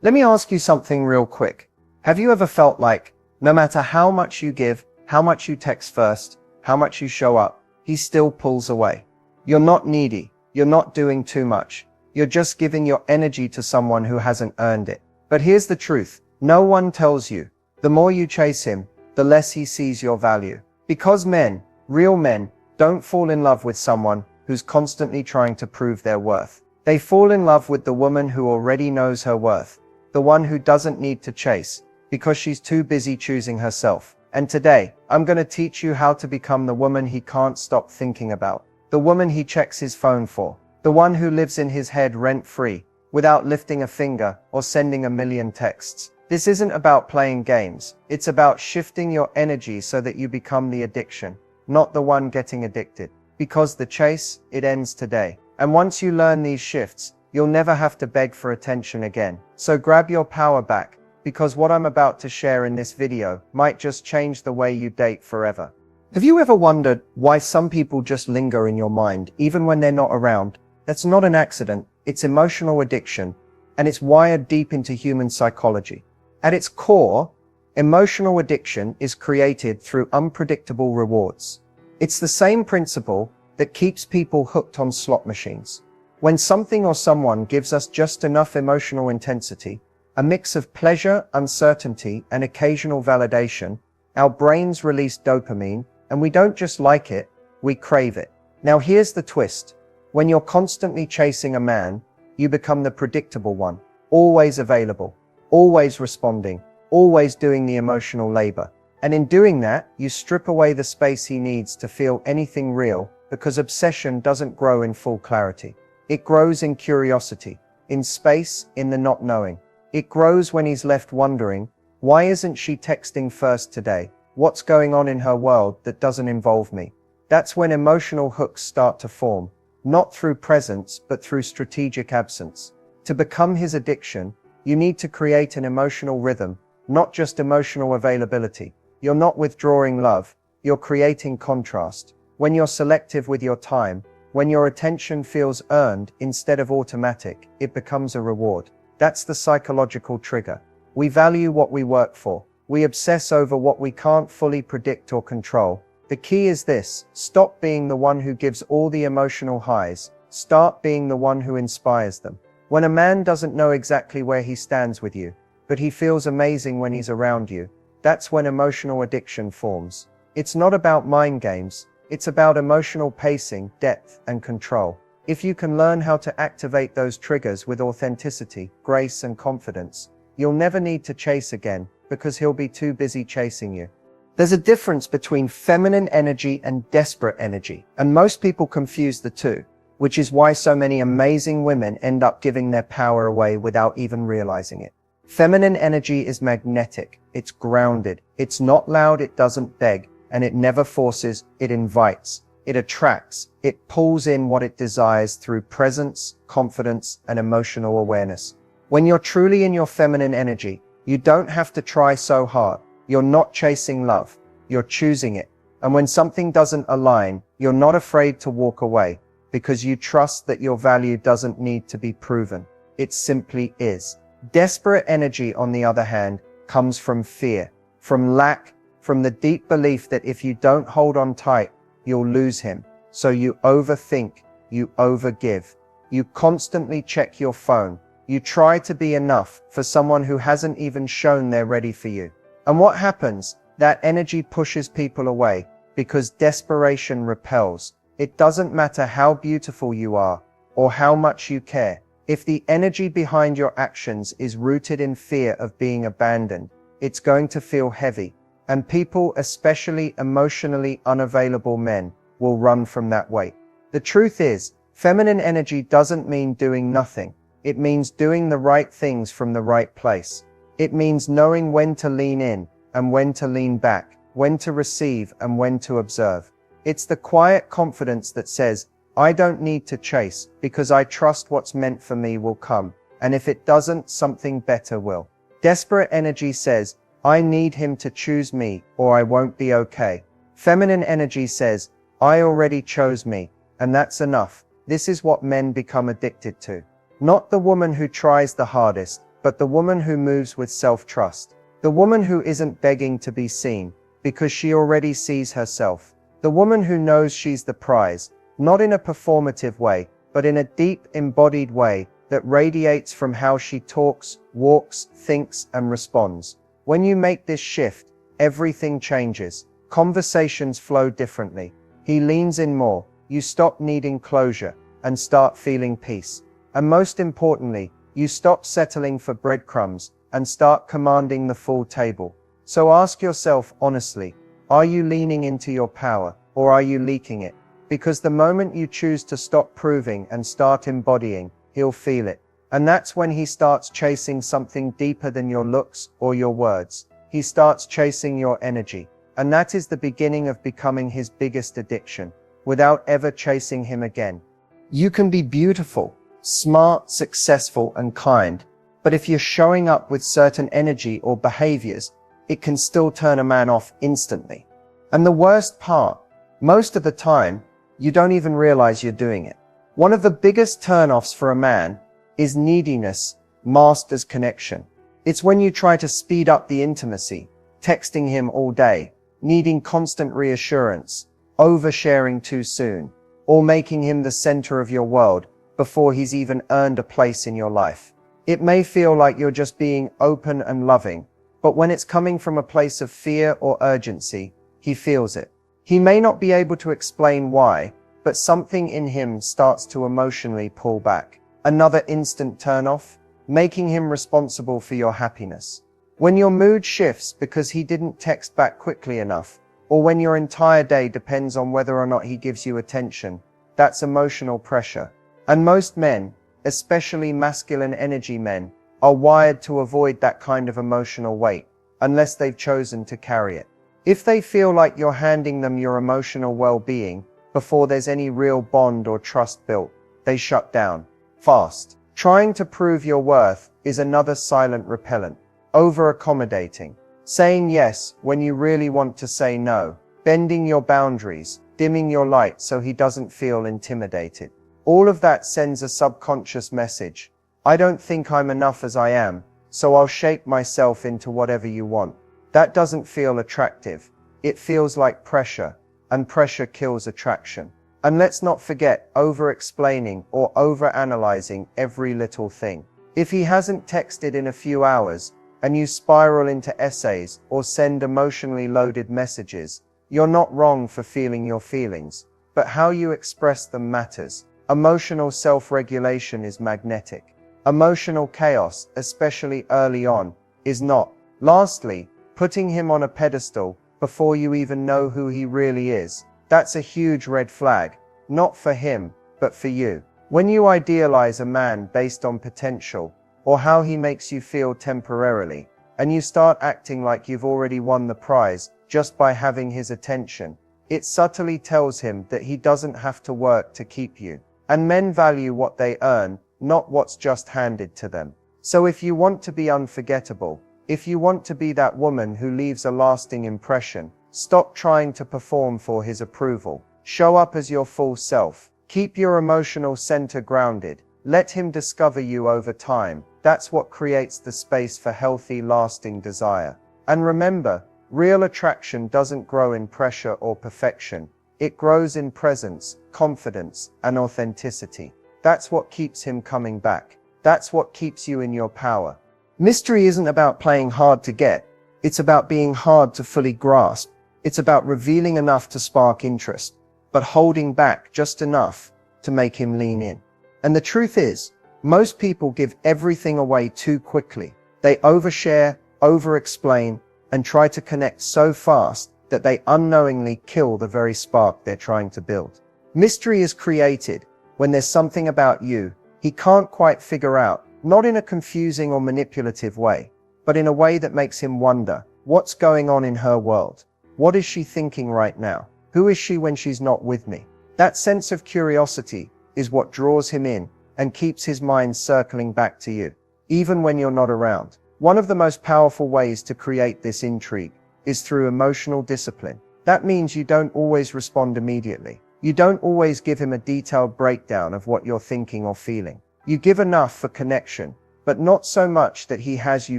Let me ask you something real quick. Have you ever felt like, no matter how much you give, how much you text first, how much you show up, he still pulls away? You're not needy. You're not doing too much. You're just giving your energy to someone who hasn't earned it. But here's the truth. No one tells you. The more you chase him, the less he sees your value. Because men, real men, don't fall in love with someone who's constantly trying to prove their worth. They fall in love with the woman who already knows her worth. The one who doesn't need to chase, because she's too busy choosing herself. And today, I'm going to teach you how to become the woman he can't stop thinking about. The woman he checks his phone for. The one who lives in his head rent-free, without lifting a finger or sending a million texts. This isn't about playing games. It's about shifting your energy so that you become the addiction, not the one getting addicted. Because the chase, it ends today. And once you learn these shifts, you'll never have to beg for attention again. So grab your power back, because what I'm about to share in this video might just change the way you date forever. Have you ever wondered why some people just linger in your mind even when they're not around? That's not an accident, it's emotional addiction, and it's wired deep into human psychology. At its core, emotional addiction is created through unpredictable rewards. It's the same principle that keeps people hooked on slot machines. When something or someone gives us just enough emotional intensity, a mix of pleasure, uncertainty, and occasional validation, our brains release dopamine, and we don't just like it, we crave it. Now here's the twist. When you're constantly chasing a man, you become the predictable one, always available, always responding, always doing the emotional labor. And in doing that, you strip away the space he needs to feel anything real, because obsession doesn't grow in full clarity. It grows in curiosity, in space, in the not knowing. It grows when he's left wondering, why isn't she texting first today? What's going on in her world that doesn't involve me? That's when emotional hooks start to form, not through presence, but through strategic absence. To become his addiction, you need to create an emotional rhythm, not just emotional availability. You're not withdrawing love, you're creating contrast. When you're selective with your time, when your attention feels earned instead of automatic, it becomes a reward. That's the psychological trigger. We value what we work for. We obsess over what we can't fully predict or control. The key is this: stop being the one who gives all the emotional highs. Start being the one who inspires them. When a man doesn't know exactly where he stands with you, but he feels amazing when he's around you, that's when emotional addiction forms. It's not about mind games. It's about emotional pacing, depth, and control. If you can learn how to activate those triggers with authenticity, grace, and confidence, you'll never need to chase again, because he'll be too busy chasing you. There's a difference between feminine energy and desperate energy, and most people confuse the two, which is why so many amazing women end up giving their power away without even realizing it. Feminine energy is magnetic, it's grounded, it's not loud, it doesn't beg, and it never forces, it invites, it attracts, it pulls in what it desires through presence, confidence, and emotional awareness. When you're truly in your feminine energy, you don't have to try so hard. You're not chasing love, you're choosing it. And when something doesn't align, you're not afraid to walk away, because you trust that your value doesn't need to be proven. It simply is. Desperate energy, on the other hand, comes from fear, from lack, from the deep belief that if you don't hold on tight, you'll lose him. So you overthink, you overgive, you constantly check your phone, you try to be enough for someone who hasn't even shown they're ready for you. And what happens? That energy pushes people away, because desperation repels. It doesn't matter how beautiful you are, or how much you care. If the energy behind your actions is rooted in fear of being abandoned, it's going to feel heavy. And people, especially emotionally unavailable men, will run from that weight. The truth is, feminine energy doesn't mean doing nothing. It means doing the right things from the right place. It means knowing when to lean in and when to lean back, when to receive and when to observe. It's the quiet confidence that says, I don't need to chase, because I trust what's meant for me will come. And if it doesn't, something better will. Desperate energy says, I need him to choose me, or I won't be okay. Feminine energy says, I already chose me, and that's enough. This is what men become addicted to. Not the woman who tries the hardest, but the woman who moves with self-trust. The woman who isn't begging to be seen, because she already sees herself. The woman who knows she's the prize, not in a performative way, but in a deep, embodied way that radiates from how she talks, walks, thinks, and responds. When you make this shift, everything changes. Conversations flow differently. He leans in more. You stop needing closure and start feeling peace. And most importantly, you stop settling for breadcrumbs and start commanding the full table. So ask yourself honestly, are you leaning into your power, or are you leaking it? Because the moment you choose to stop proving and start embodying, he'll feel it. And that's when he starts chasing something deeper than your looks or your words. He starts chasing your energy. And that is the beginning of becoming his biggest addiction, without ever chasing him again. You can be beautiful, smart, successful, and kind, but if you're showing up with certain energy or behaviors, it can still turn a man off instantly. And the worst part, most of the time, you don't even realize you're doing it. One of the biggest turnoffs for a man is neediness masked as connection. It's when you try to speed up the intimacy, texting him all day, needing constant reassurance, oversharing too soon, or making him the center of your world before he's even earned a place in your life. It may feel like you're just being open and loving, but when it's coming from a place of fear or urgency, he feels it. He may not be able to explain why, but something in him starts to emotionally pull back. Another instant turnoff, making him responsible for your happiness. When your mood shifts because he didn't text back quickly enough, or when your entire day depends on whether or not he gives you attention, that's emotional pressure. And most men, especially masculine energy men, are wired to avoid that kind of emotional weight, unless they've chosen to carry it. If they feel like you're handing them your emotional well-being before there's any real bond or trust built, they shut down fast. Trying to prove your worth is another silent repellent. Over-accommodating, saying yes when you really want to say no, bending your boundaries, dimming your light so he doesn't feel intimidated. All of that sends a subconscious message. I don't think I'm enough as I am, so I'll shape myself into whatever you want. That doesn't feel attractive. It feels like pressure, and pressure kills attraction. And let's not forget over-explaining or over-analyzing every little thing. If he hasn't texted in a few hours, and you spiral into essays or send emotionally loaded messages, you're not wrong for feeling your feelings, but how you express them matters. Emotional self-regulation is magnetic. Emotional chaos, especially early on, is not. Lastly, putting him on a pedestal before you even know who he really is. That's a huge red flag, not for him, but for you. When you idealize a man based on potential, or how he makes you feel temporarily, and you start acting like you've already won the prize just by having his attention, it subtly tells him that he doesn't have to work to keep you. And men value what they earn, not what's just handed to them. So if you want to be unforgettable, if you want to be that woman who leaves a lasting impression, stop trying to perform for his approval. Show up as your full self. Keep your emotional center grounded. Let him discover you over time. That's what creates the space for healthy, lasting desire. And remember, real attraction doesn't grow in pressure or perfection. It grows in presence, confidence, and authenticity. That's what keeps him coming back. That's what keeps you in your power. Mystery isn't about playing hard to get. It's about being hard to fully grasp. It's about revealing enough to spark interest, but holding back just enough to make him lean in. And the truth is, most people give everything away too quickly. They overshare, over-explain, and try to connect so fast that they unknowingly kill the very spark they're trying to build. Mystery is created when there's something about you he can't quite figure out, not in a confusing or manipulative way, but in a way that makes him wonder, what's going on in her world? What is she thinking right now? Who is she when she's not with me? That sense of curiosity is what draws him in and keeps his mind circling back to you, even when you're not around. One of the most powerful ways to create this intrigue is through emotional discipline. That means you don't always respond immediately. You don't always give him a detailed breakdown of what you're thinking or feeling. You give enough for connection, but not so much that he has you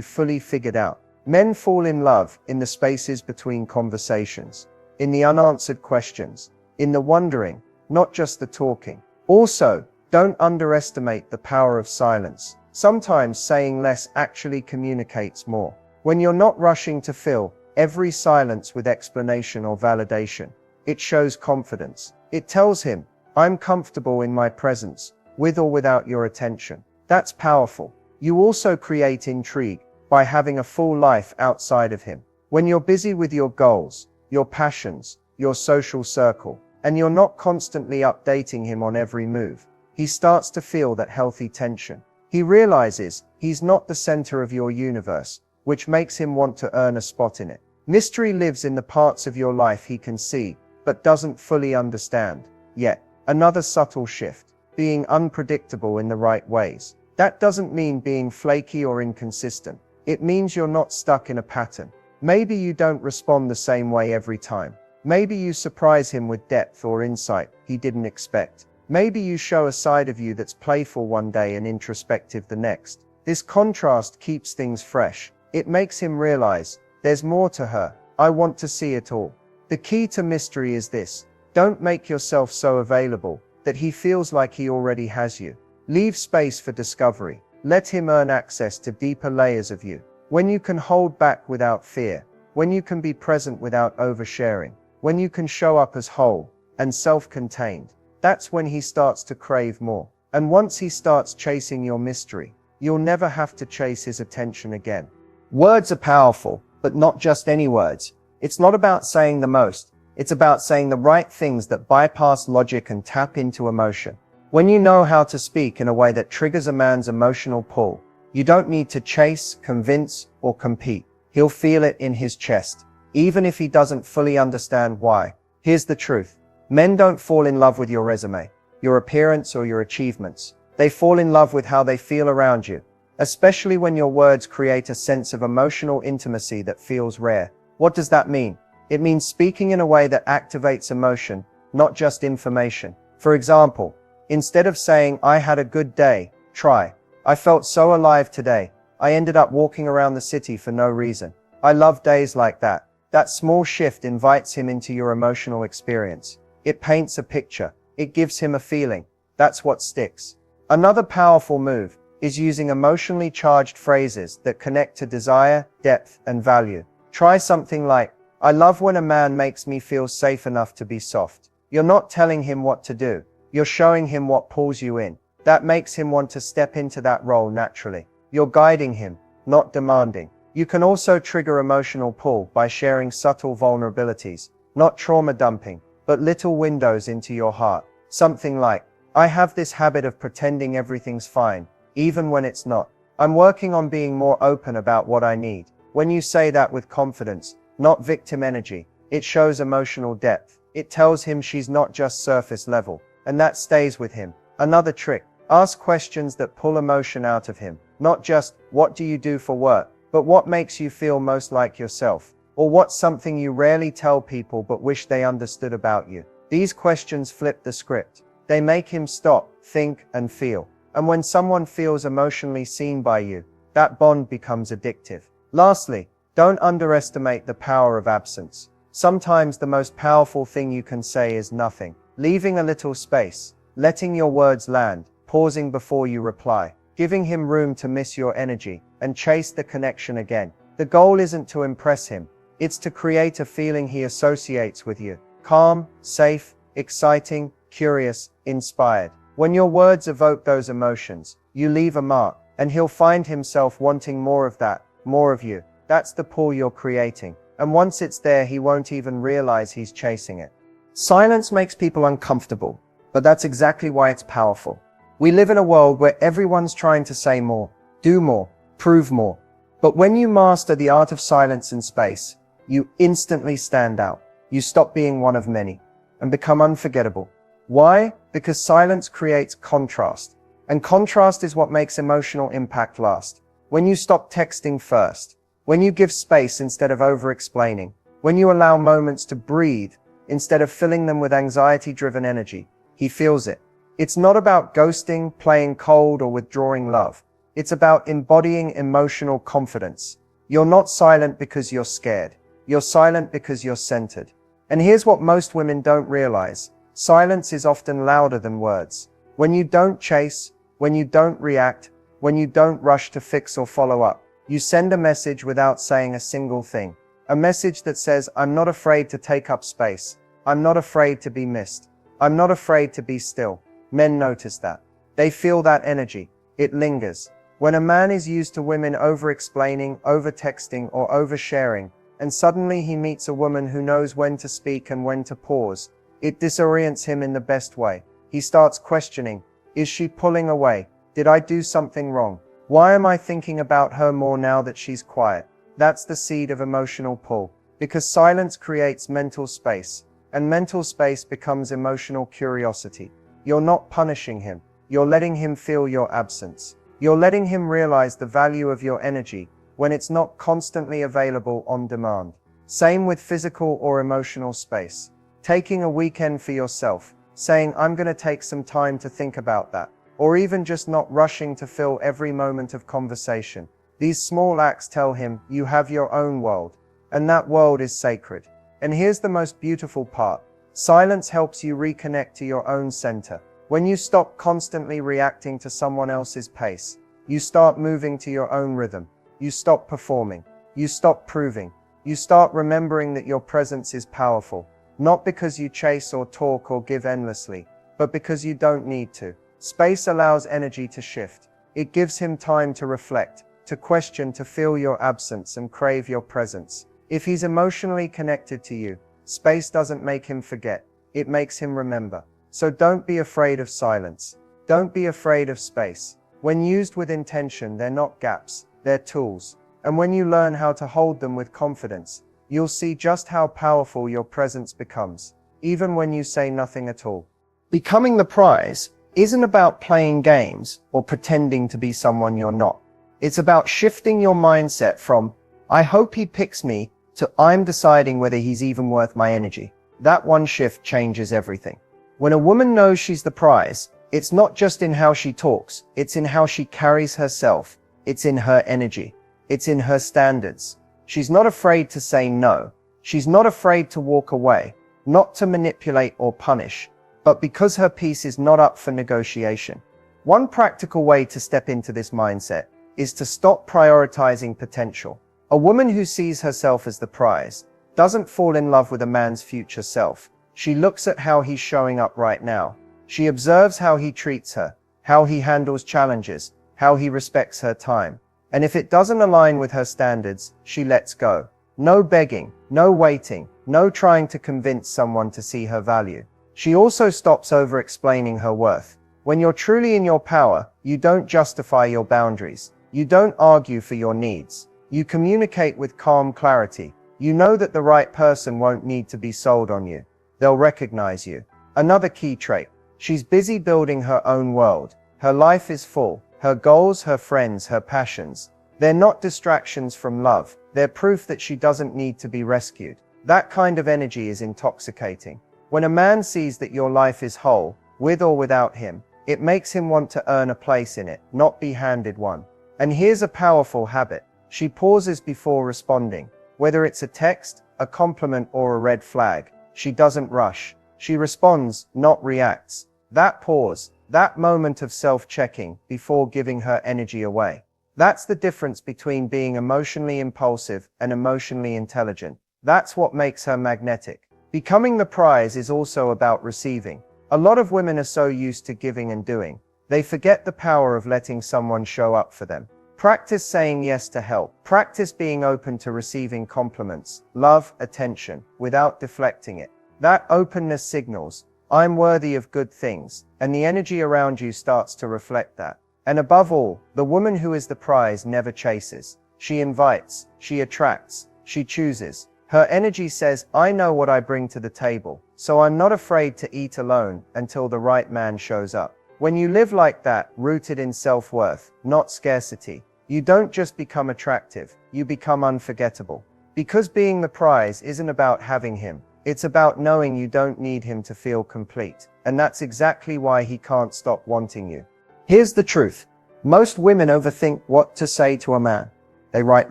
fully figured out. Men fall in love in the spaces between conversations, in the unanswered questions, in the wondering, not just the talking. Also, don't underestimate the power of silence. Sometimes saying less actually communicates more. When you're not rushing to fill every silence with explanation or validation, it shows confidence. It tells him, I'm comfortable in my presence, with or without your attention. That's powerful. You also create intrigue by having a full life outside of him. When you're busy with your goals, your passions, your social circle, and you're not constantly updating him on every move, he starts to feel that healthy tension. He realizes he's not the center of your universe, which makes him want to earn a spot in it. Mystery lives in the parts of your life he can see, but doesn't fully understand yet. Another subtle shift, being unpredictable in the right ways. That doesn't mean being flaky or inconsistent. It means you're not stuck in a pattern. Maybe you don't respond the same way every time. Maybe you surprise him with depth or insight he didn't expect. Maybe you show a side of you that's playful one day and introspective the next. This contrast keeps things fresh. It makes him realize, there's more to her. I want to see it all. The key to mystery is this: don't make yourself so available that he feels like he already has you. Leave space for discovery. Let him earn access to deeper layers of you. When you can hold back without fear, when you can be present without oversharing, when you can show up as whole and self-contained, that's when he starts to crave more. And once he starts chasing your mystery, you'll never have to chase his attention again. Words are powerful, but not just any words. It's not about saying the most. It's about saying the right things that bypass logic and tap into emotion. When you know how to speak in a way that triggers a man's emotional pull, you don't need to chase, convince, or compete. He'll feel it in his chest, even if he doesn't fully understand why. Here's the truth. Men don't fall in love with your resume, your appearance, or your achievements. They fall in love with how they feel around you, especially when your words create a sense of emotional intimacy that feels rare. What does that mean? It means speaking in a way that activates emotion, not just information. For example, instead of saying, I had a good day, try, I felt so alive today. I ended up walking around the city for no reason. I love days like that. That small shift invites him into your emotional experience. It paints a picture. It gives him a feeling. That's what sticks. Another powerful move is using emotionally charged phrases that connect to desire, depth, and value. Try something like, I love when a man makes me feel safe enough to be soft. You're not telling him what to do. You're showing him what pulls you in. That makes him want to step into that role naturally. You're guiding him, not demanding. You can also trigger emotional pull by sharing subtle vulnerabilities, not trauma dumping, but little windows into your heart. Something like, I have this habit of pretending everything's fine, even when it's not. I'm working on being more open about what I need. When you say that with confidence, not victim energy, it shows emotional depth. It tells him she's not just surface level, and that stays with him. Another trick, ask questions that pull emotion out of him. Not just, what do you do for work, but what makes you feel most like yourself? Or what's something you rarely tell people but wish they understood about you? These questions flip the script. They make him stop, think, and feel. And when someone feels emotionally seen by you, that bond becomes addictive. Lastly, don't underestimate the power of absence. Sometimes the most powerful thing you can say is nothing. Leaving a little space, letting your words land, pausing before you reply, giving him room to miss your energy and chase the connection again. The goal isn't to impress him. It's to create a feeling he associates with you. Calm, safe, exciting, curious, inspired. When your words evoke those emotions, you leave a mark, and he'll find himself wanting more of that, more of you. That's the pull you're creating. And once it's there, he won't even realize he's chasing it. Silence makes people uncomfortable, but that's exactly why it's powerful. We live in a world where everyone's trying to say more, do more, prove more. But when you master the art of silence in space, you instantly stand out. You stop being one of many and become unforgettable. Why? Because silence creates contrast. And contrast is what makes emotional impact last. When you stop texting first, when you give space instead of over-explaining, when you allow moments to breathe instead of filling them with anxiety-driven energy, he feels it. It's not about ghosting, playing cold, or withdrawing love. It's about embodying emotional confidence. You're not silent because you're scared. You're silent because you're centered. And here's what most women don't realize. Silence is often louder than words. When you don't chase, when you don't react, when you don't rush to fix or follow up, you send a message without saying a single thing. A message that says, I'm not afraid to take up space. I'm not afraid to be missed. I'm not afraid to be still. Men notice that. They feel that energy. It lingers. When a man is used to women over-explaining, over-texting, or over-sharing, and suddenly he meets a woman who knows when to speak and when to pause, it disorients him in the best way. He starts questioning, is she pulling away? Did I do something wrong? Why am I thinking about her more now that she's quiet? That's the seed of emotional pull. Because silence creates mental space, and mental space becomes emotional curiosity. You're not punishing him. You're letting him feel your absence. You're letting him realize the value of your energy when it's not constantly available on demand. Same with physical or emotional space. Taking a weekend for yourself, saying, I'm going to take some time to think about that, or even just not rushing to fill every moment of conversation. These small acts tell him you have your own world, and that world is sacred. And here's the most beautiful part. Silence helps you reconnect to your own center. When you stop constantly reacting to someone else's pace, you start moving to your own rhythm. You stop performing. You stop proving. You start remembering that your presence is powerful, not because you chase or talk or give endlessly, but because you don't need to. Space allows energy to shift. It gives him time to reflect, to question, to feel your absence and crave your presence. If he's emotionally connected to you, space doesn't make him forget. It makes him remember. So don't be afraid of silence. Don't be afraid of space. When used with intention, they're not gaps, they're tools. And when you learn how to hold them with confidence, you'll see just how powerful your presence becomes, even when you say nothing at all. Becoming the prize isn't about playing games or pretending to be someone you're not. It's about shifting your mindset from, I hope he picks me, to I'm deciding whether he's even worth my energy. That one shift changes everything. When a woman knows she's the prize, it's not just in how she talks, it's in how she carries herself. It's in her energy. It's in her standards. She's not afraid to say no. She's not afraid to walk away, not to manipulate or punish, but because her peace is not up for negotiation. One practical way to step into this mindset is to stop prioritizing potential. A woman who sees herself as the prize doesn't fall in love with a man's future self. She looks at how he's showing up right now. She observes how he treats her, how he handles challenges, how he respects her time. And if it doesn't align with her standards, she lets go. No begging, no waiting, no trying to convince someone to see her value. She also stops over-explaining her worth. When you're truly in your power, you don't justify your boundaries. You don't argue for your needs. You communicate with calm clarity. You know that the right person won't need to be sold on you. They'll recognize you. Another key trait. She's busy building her own world. Her life is full. Her goals, her friends, her passions. They're not distractions from love. They're proof that she doesn't need to be rescued. That kind of energy is intoxicating. When a man sees that your life is whole, with or without him, it makes him want to earn a place in it, not be handed one. And here's a powerful habit. She pauses before responding. Whether it's a text, a compliment, or a red flag, she doesn't rush. She responds, not reacts. That pause, that moment of self-checking before giving her energy away. That's the difference between being emotionally impulsive and emotionally intelligent. That's what makes her magnetic. Becoming the prize is also about receiving. A lot of women are so used to giving and doing, they forget the power of letting someone show up for them. Practice saying yes to help. Practice being open to receiving compliments, love, attention, without deflecting it. That openness signals, I'm worthy of good things, and the energy around you starts to reflect that. And above all, the woman who is the prize never chases. She invites, she attracts, she chooses. Her energy says, I know what I bring to the table, so I'm not afraid to eat alone until the right man shows up. When you live like that, rooted in self-worth, not scarcity, you don't just become attractive, you become unforgettable. Because being the prize isn't about having him, it's about knowing you don't need him to feel complete. And that's exactly why he can't stop wanting you. Here's the truth. Most women overthink what to say to a man. They write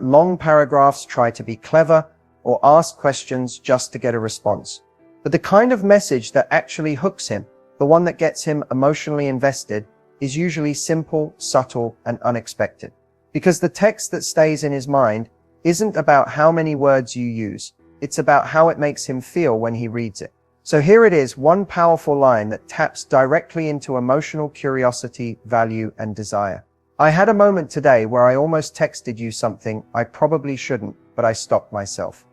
long paragraphs, try to be clever, or ask questions just to get a response. But the kind of message that actually hooks him, the one that gets him emotionally invested, is usually simple, subtle, and unexpected. Because the text that stays in his mind isn't about how many words you use, it's about how it makes him feel when he reads it. So here it is, one powerful line that taps directly into emotional curiosity, value, and desire. I had a moment today where I almost texted you something I probably shouldn't, but I stopped myself.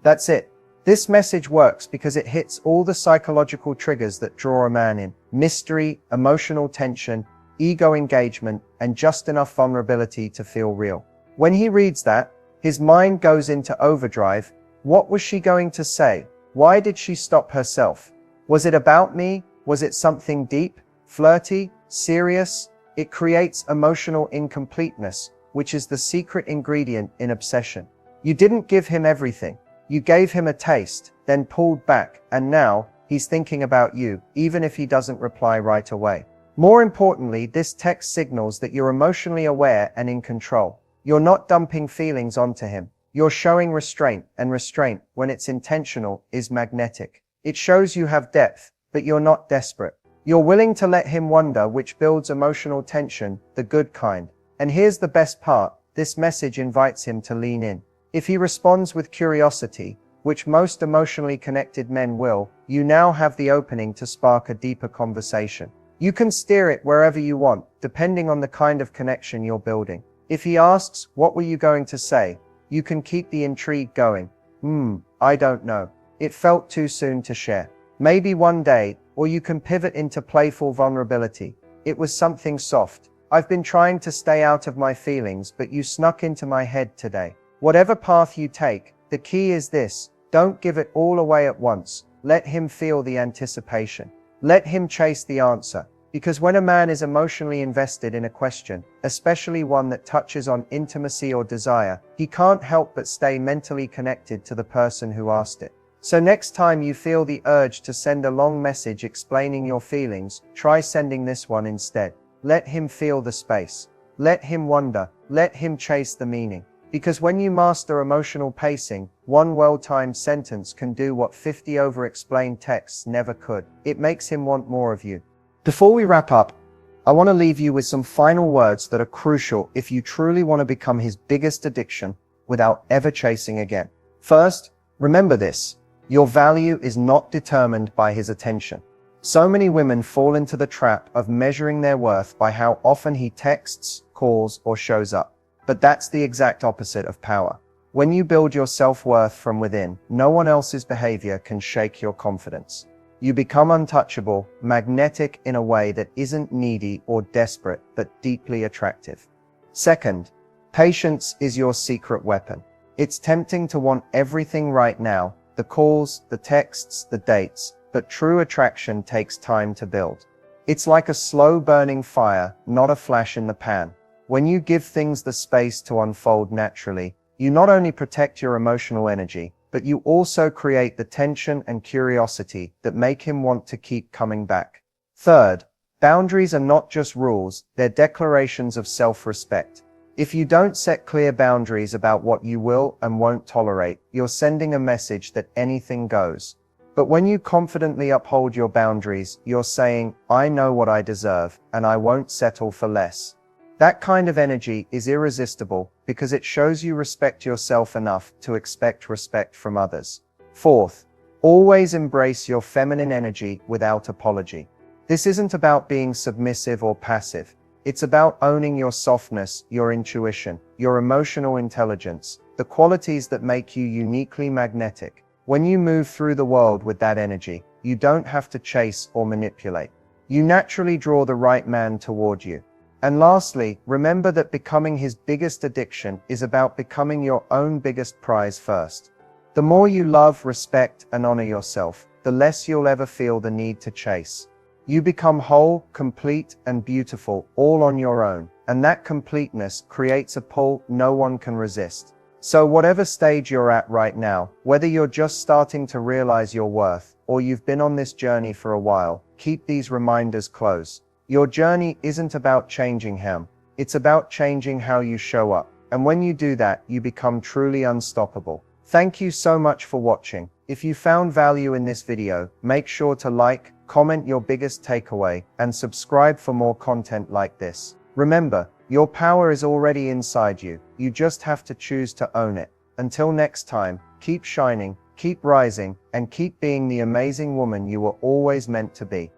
That's it. This message works because it hits all the psychological triggers that draw a man in: mystery, emotional tension, ego engagement, and just enough vulnerability to feel real. When he reads that, his mind goes into overdrive. What was she going to say? Why did she stop herself? Was it about me? Was it something deep, flirty, serious? It creates emotional incompleteness, which is the secret ingredient in obsession. You didn't give him everything. You gave him a taste, then pulled back, and now he's thinking about you, even if he doesn't reply right away. More importantly, this text signals that you're emotionally aware and in control. You're not dumping feelings onto him. You're showing restraint, and restraint, when it's intentional, is magnetic. It shows you have depth, but you're not desperate. You're willing to let him wonder, which builds emotional tension, the good kind. And here's the best part: this message invites him to lean in. If he responds with curiosity, which most emotionally connected men will, you now have the opening to spark a deeper conversation. You can steer it wherever you want, depending on the kind of connection you're building. If he asks, "What were you going to say?" you can keep the intrigue going. I don't know. It felt too soon to share. Maybe one day. Or you can pivot into playful vulnerability. "It was something soft. I've been trying to stay out of my feelings, but you snuck into my head today." Whatever path you take, the key is this: don't give it all away at once. Let him feel the anticipation. Let him chase the answer. Because when a man is emotionally invested in a question, especially one that touches on intimacy or desire, he can't help but stay mentally connected to the person who asked it. So next time you feel the urge to send a long message explaining your feelings, try sending this one instead. Let him feel the space. Let him wonder. Let him chase the meaning. Because when you master emotional pacing, one well-timed sentence can do what 50 over-explained texts never could. It makes him want more of you. Before we wrap up, I want to leave you with some final words that are crucial if you truly want to become his biggest addiction without ever chasing again. First, remember this: your value is not determined by his attention. So many women fall into the trap of measuring their worth by how often he texts, calls, or shows up. But that's the exact opposite of power. When you build your self-worth from within, no one else's behavior can shake your confidence. You become untouchable, magnetic in a way that isn't needy or desperate, but deeply attractive. Second, patience is your secret weapon. It's tempting to want everything right now: the calls, the texts, the dates, but true attraction takes time to build. It's like a slow burning fire, not a flash in the pan. When you give things the space to unfold naturally, you not only protect your emotional energy, but you also create the tension and curiosity that make him want to keep coming back. Third, boundaries are not just rules, they're declarations of self-respect. If you don't set clear boundaries about what you will and won't tolerate, you're sending a message that anything goes. But when you confidently uphold your boundaries, you're saying, "I know what I deserve, and I won't settle for less." That kind of energy is irresistible because it shows you respect yourself enough to expect respect from others. Fourth, always embrace your feminine energy without apology. This isn't about being submissive or passive. It's about owning your softness, your intuition, your emotional intelligence, the qualities that make you uniquely magnetic. When you move through the world with that energy, you don't have to chase or manipulate. You naturally draw the right man toward you. And lastly, remember that becoming his biggest addiction is about becoming your own biggest prize first. The more you love, respect, and honor yourself, the less you'll ever feel the need to chase. You become whole, complete, and beautiful all on your own, and that completeness creates a pull no one can resist. So whatever stage you're at right now, whether you're just starting to realize your worth, or you've been on this journey for a while, keep these reminders close. Your journey isn't about changing him. It's about changing how you show up. And when you do that, you become truly unstoppable. Thank you so much for watching. If you found value in this video, make sure to like, comment your biggest takeaway, and subscribe for more content like this. Remember, your power is already inside you. You just have to choose to own it. Until next time, keep shining, keep rising, and keep being the amazing woman you were always meant to be.